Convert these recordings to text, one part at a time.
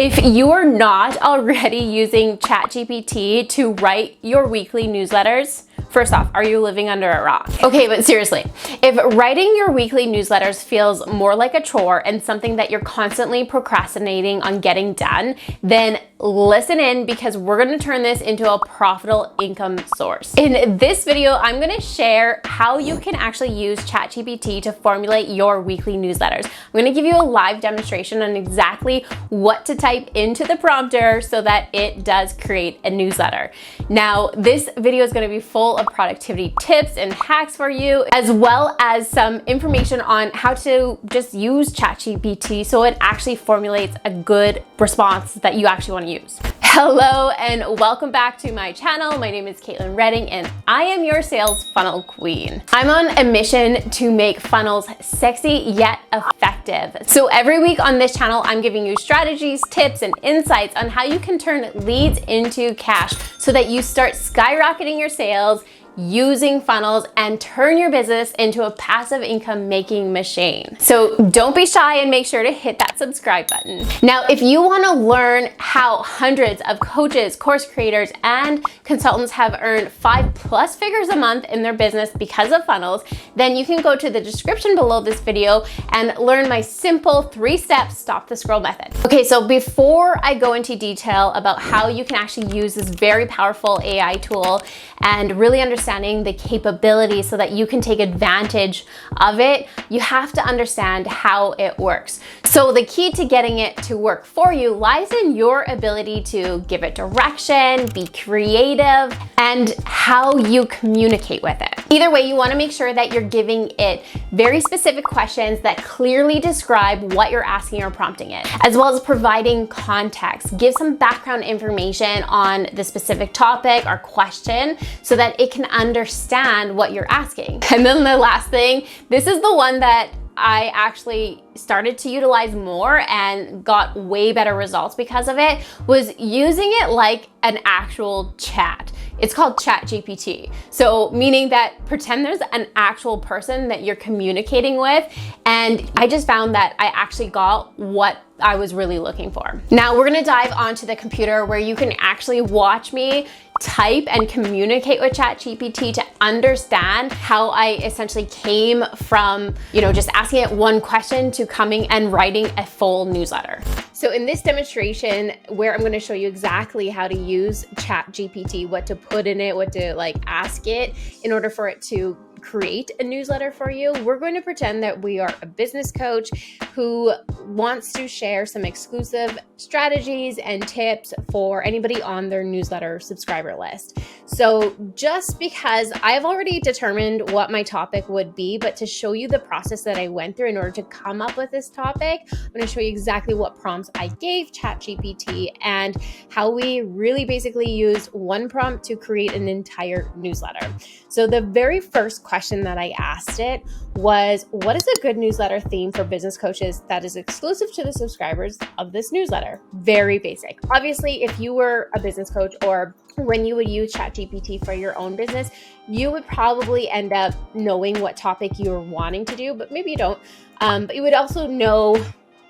If you are not already using Chat GPT to write your weekly newsletters, first off, are you living under a rock? Okay, but seriously, if writing your weekly newsletters feels more like a chore and something that you're constantly procrastinating on getting done, then listen in, because we're gonna turn this into a profitable income source. In this video, I'm gonna share how you can actually use Chat GPT to formulate your weekly newsletters. I'm gonna give you a live demonstration on exactly what to type into the prompter so that it does create a newsletter. Now, this video is gonna be full of productivity tips and hacks for you, as well as some information on how to just use Chat GPT so it actually formulates a good response that you actually want to use. Hello and welcome back to my channel. My name is Katelyn Redding and I am your sales funnel queen. I'm on a mission to make funnels sexy yet effective. So every week on this channel, I'm giving you strategies, tips, and insights on how you can turn leads into cash so that you start skyrocketing your sales using funnels and turn your business into a passive income making machine. So don't be shy and make sure to hit that subscribe button. Now, if you want to learn how hundreds of coaches, course creators, and consultants have earned 5+ figures a month in their business because of funnels, then you can go to the description below this video and learn my simple 3-step stop the scroll method. Okay, so before I go into detail about how you can actually use this very powerful AI tool and really understanding the capabilities so that you can take advantage of it, you have to understand how it works. So the key to getting it to work for you lies in your ability to give it direction, be creative, and how you communicate with it. Either way, you want to make sure that you're giving it very specific questions that clearly describe what you're asking or prompting it, as well as providing context. Give some background information on the specific topic or question so that it can understand what you're asking. And then the last thing, this is the one that I actually started to utilize more and got way better results because of it, was using it like an actual chat. It's called Chat GPT. So meaning that pretend there's an actual person that you're communicating with. And I just found that I actually got what I was really looking for. Now we're gonna dive onto the computer where you can actually watch me type and communicate with Chat GPT to understand how I essentially came from, just asking it one question to coming and writing a full newsletter. So in this demonstration, where I'm going to show you exactly how to use Chat GPT, what to put in it, what to ask it in order for it to create a newsletter for you, we're going to pretend that we are a business coach who wants to share some exclusive strategies and tips for anybody on their newsletter subscriber list. So just because I've already determined what my topic would be, but to show you the process that I went through in order to come up with this topic, I'm going to show you exactly what prompts I gave ChatGPT and how we really basically use one prompt to create an entire newsletter. So the very first question that I asked it was, what is a good newsletter theme for business coaches that is exclusive to the subscribers of this newsletter? Very basic. Obviously, if you were a business coach or when you would use ChatGPT for your own business, you would probably end up knowing what topic you're wanting to do, but maybe you don't. But you would also know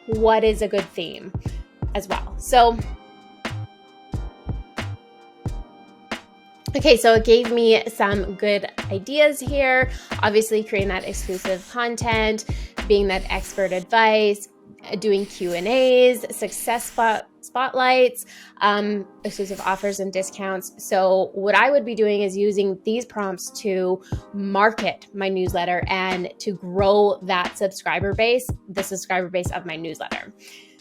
what is a good theme as well. Okay, so it gave me some good ideas here. Obviously, creating that exclusive content, being that expert advice, doing Q&As, success spotlights, exclusive offers and discounts. So what I would be doing is using these prompts to market my newsletter and to grow that subscriber base, the subscriber base of my newsletter.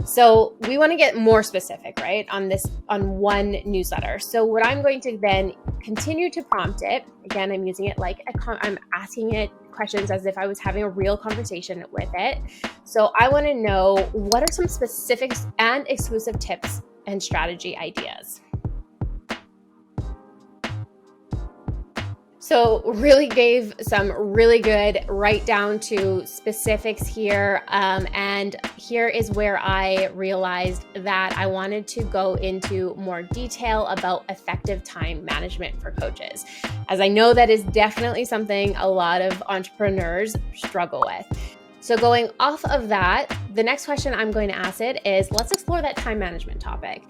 So we want to get more specific, right, on one newsletter. So what I'm going to then continue to prompt it. Again, I'm using it like I'm asking it questions as if I was having a real conversation with it. So I want to know, what are some specific and exclusive tips and strategy ideas? So really gave some really good right down to specifics here. And here is where I realized that I wanted to go into more detail about effective time management for coaches, as I know that is definitely something a lot of entrepreneurs struggle with. So going off of that, the next question I'm going to ask it is, let's explore that time management topic.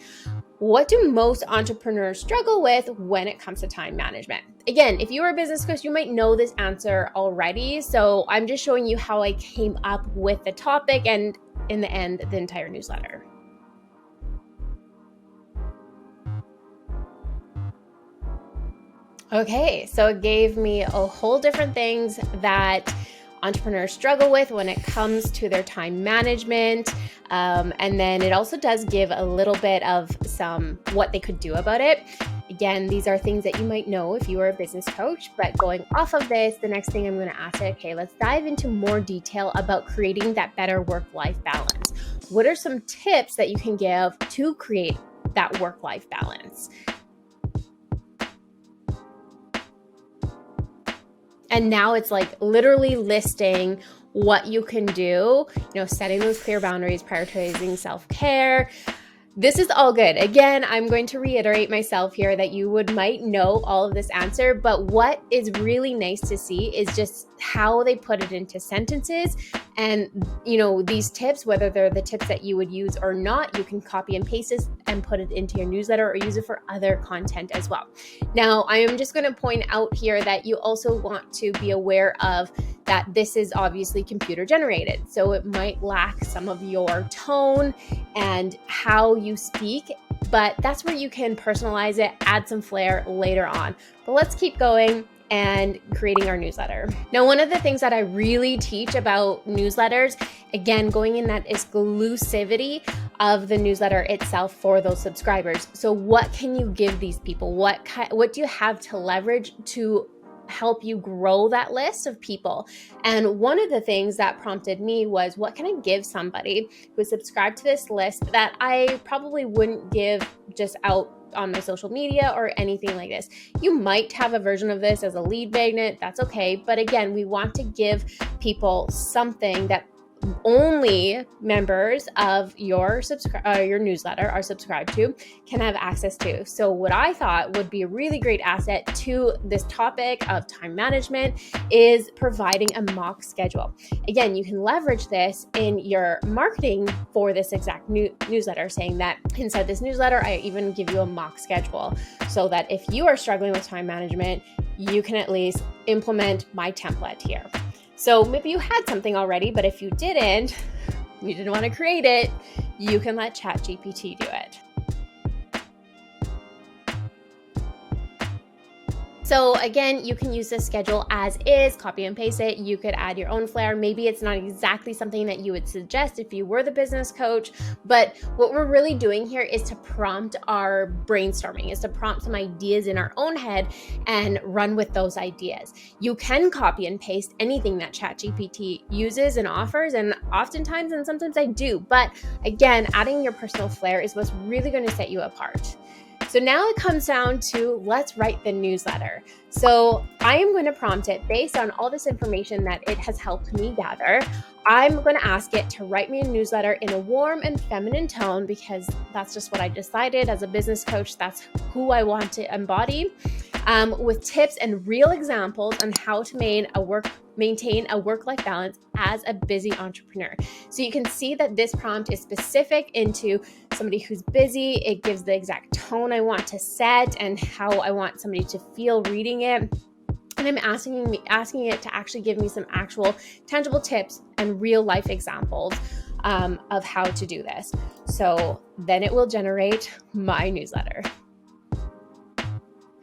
What do most entrepreneurs struggle with when it comes to time management? Again, if you are a business coach, you might know this answer already. So I'm just showing you how I came up with the topic and in the end, the entire newsletter. Okay, so it gave me a whole different things that entrepreneurs struggle with when it comes to their time management. And then it also does give a little bit of what they could do about it. Again, these are things that you might know if you are a business coach, but going off of this, the next thing I'm going to ask it, okay, let's dive into more detail about creating that better work-life balance. What are some tips that you can give to create that work-life balance? And now it's like literally listing what you can do, setting those clear boundaries, prioritizing self-care. This is all good. Again, I'm going to reiterate myself here that you might know all of this answer, but what is really nice to see is just how they put it into sentences. And, these tips, whether they're the tips that you would use or not, you can copy and paste this and put it into your newsletter or use it for other content as well. Now, I am just going to point out here that you also want to be aware of that this is obviously computer generated. So it might lack some of your tone and how you speak, but that's where you can personalize it, add some flair later on. But let's keep going and creating our newsletter. Now, one of the things that I really teach about newsletters, again, going in that exclusivity of the newsletter itself for those subscribers. So what can you give these people? What do you have to leverage to help you grow that list of people? And one of the things that prompted me was, what can I give somebody who is subscribed to this list that I probably wouldn't give just out on my social media or anything like this? You might have a version of this as a lead magnet, that's okay. But again, we want to give people something that only members of your newsletter are subscribed to can have access to. So what I thought would be a really great asset to this topic of time management is providing a mock schedule. Again, you can leverage this in your marketing for this exact newsletter, saying that inside this newsletter, I even give you a mock schedule so that if you are struggling with time management, you can at least implement my template here. So maybe you had something already, but if you didn't want to create it, you can let Chat GPT do it. So again, you can use this schedule as is, copy and paste it. You could add your own flair. Maybe it's not exactly something that you would suggest if you were the business coach, but what we're really doing here is to prompt our brainstorming, is to prompt some ideas in our own head and run with those ideas. You can copy and paste anything that Chat GPT uses and offers, and oftentimes, and sometimes I do, but again, adding your personal flair is what's really going to set you apart. So now it comes down to, let's write the newsletter. So I am going to prompt it based on all this information that it has helped me gather. I'm going to ask it to write me a newsletter in a warm and feminine tone, because that's just what I decided as a business coach. That's who I want to embody, with tips and real examples on how to maintain a work-life balance as a busy entrepreneur. So you can see that this prompt is specific into somebody who's busy. It gives the exact tone I want to set and how I want somebody to feel reading it. And I'm asking it to actually give me some actual tangible tips and real life examples of how to do this. So then it will generate my newsletter.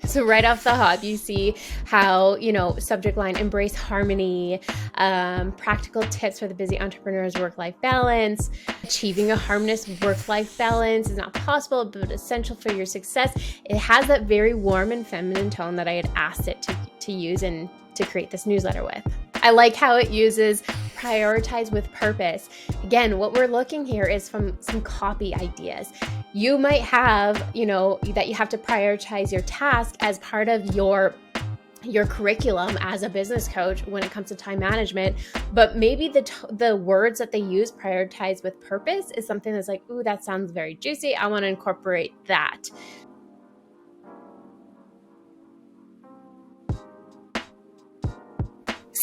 So right off the hop, you see how, subject line, embrace harmony, practical tips for the busy entrepreneur's work-life balance. Achieving a harmonious work-life balance is not possible, but essential for your success. It has that very warm and feminine tone that I had asked it to use and to create this newsletter with. I like how it uses prioritize with purpose. Again, what we're looking here is from some copy ideas. You might have, that you have to prioritize your task as part of your curriculum as a business coach when it comes to time management, but maybe the words that they use, prioritize with purpose, is something that's like, ooh, that sounds very juicy. I want to incorporate that.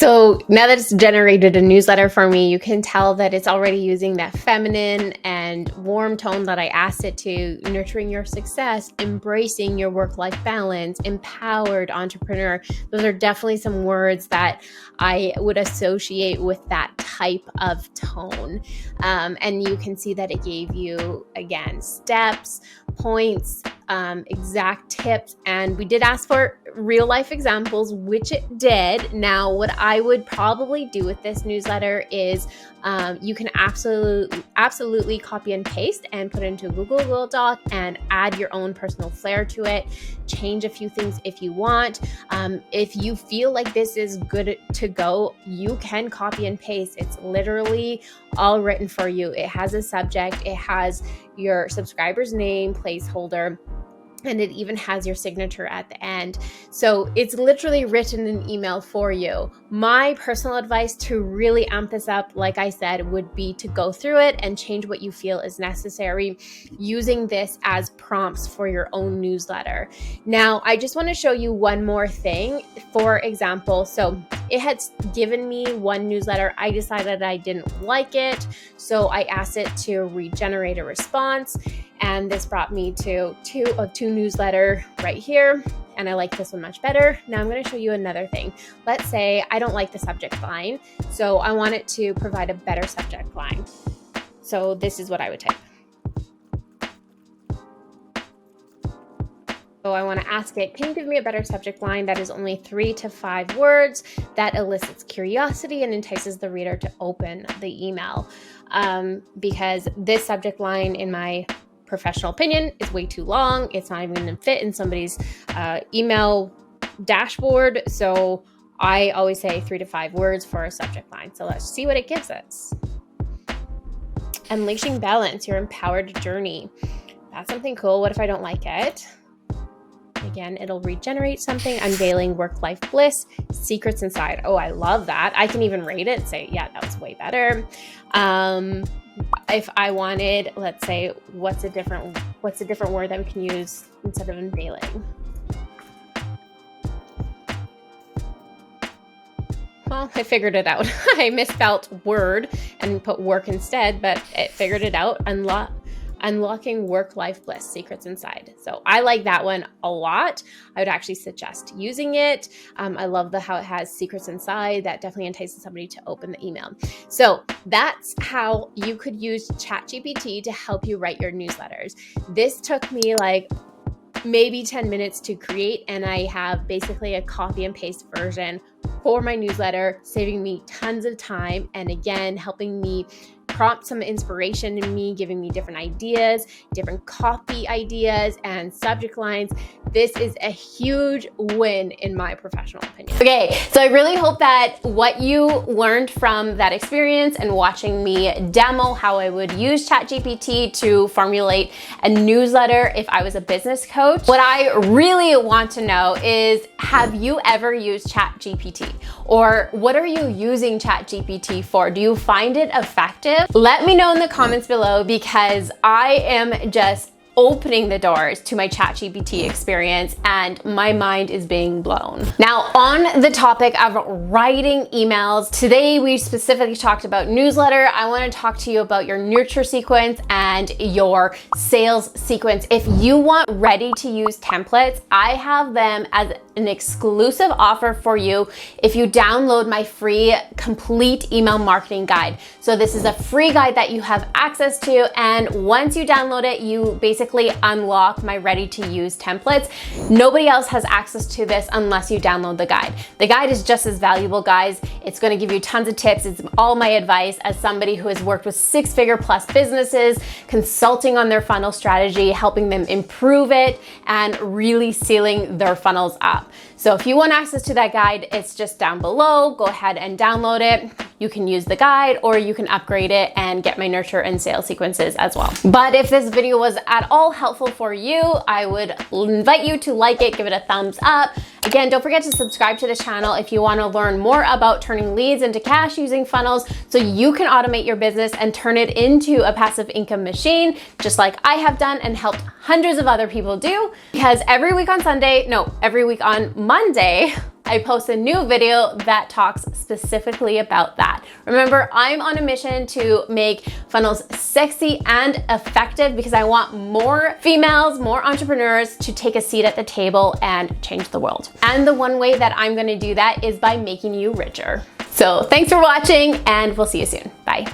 So now that it's generated a newsletter for me, you can tell that it's already using that feminine and warm tone that I asked it to, nurturing your success, embracing your work-life balance, empowered entrepreneur. Those are definitely some words that I would associate with that type of tone. And you can see that it gave you, again, steps, points, exact tips, and we did ask for real life examples, which it did. Now, what I would probably do with this newsletter is you can absolutely copy and paste and put it into Google Doc and add your own personal flair to it. Change a few things if you want. If you feel like this is good to go, you can copy and paste. It's literally all written for you. It has a subject, it has your subscriber's name, placeholder, and it even has your signature at the end. So it's literally written an email for you. My personal advice to really amp this up, like I said, would be to go through it and change what you feel is necessary, using this as prompts for your own newsletter. Now, I just want to show you one more thing. For example, so it had given me one newsletter. I decided I didn't like it, so I asked it to regenerate a response. And this brought me to two newsletter right here. And I like this one much better. Now I'm going to show you another thing. Let's say I don't like the subject line, so I want it to provide a better subject line. So this is what I would type. So I want to ask it, can you give me a better subject line that is only 3 to 5 words, that elicits curiosity and entices the reader to open the email? Because this subject line, in my professional opinion, is way too long. It's not even going to fit in somebody's email dashboard. So I always say 3 to 5 words for a subject line. So let's see what it gives us. Unleashing balance, your empowered journey. That's something cool. What if I don't like it? Again, it'll regenerate something. Unveiling work-life bliss, secrets inside. Oh, I love that. I can even rate it and say, yeah, that was way better. If I wanted, let's say, what's a different word that we can use instead of unveiling? Well, I figured it out. I misspelled word and put work instead, but it figured it out. Unlocking work-life bliss, secrets inside. So I like that one a lot. I would actually suggest using it. I love how it has secrets inside. That definitely entices somebody to open the email. So that's how you could use Chat GPT to help you write your newsletters. This took me like maybe 10 minutes to create, and I have basically a copy and paste version for my newsletter, saving me tons of time, and again, helping me prompt some inspiration in me, giving me different ideas, different copy ideas and subject lines. This is a huge win in my professional opinion. Okay, so I really hope that what you learned from that experience and watching me demo how I would use ChatGPT to formulate a newsletter if I was a business coach. What I really want to know is, have you ever used ChatGPT? Or what are you using ChatGPT for? Do you find it effective? Let me know in the comments below, because I am just opening the doors to my ChatGPT experience and my mind is being blown. Now, on the topic of writing emails, today we specifically talked about newsletter. I want to talk to you about your nurture sequence and your sales sequence. If you want ready to use templates, I have them as an exclusive offer for you if you download my free complete email marketing guide. So this is a free guide that you have access to, and once you download it, you basically unlock my ready to use templates. Nobody else has access to this unless you download the guide. The guide is just as valuable, guys. It's going to give you tons of tips. It's all my advice as somebody who has worked with 6-figure plus businesses, consulting on their funnel strategy, helping them improve it, and really sealing their funnels up. So if you want access to that guide, it's just down below. Go ahead and download it. You can use the guide, or you can upgrade it and get my nurture and sales sequences as well. But if this video was at all helpful for you, I would invite you to like it, give it a thumbs up. Again, don't forget to subscribe to the channel if you want to learn more about turning leads into cash using funnels so you can automate your business and turn it into a passive income machine, just like I have done and helped hundreds of other people do. Because every week on Monday, I post a new video that talks specifically about that. Remember, I'm on a mission to make funnels sexy and effective because I want more females, more entrepreneurs to take a seat at the table and change the world. And the one way that I'm gonna do that is by making you richer. So thanks for watching, and we'll see you soon. Bye.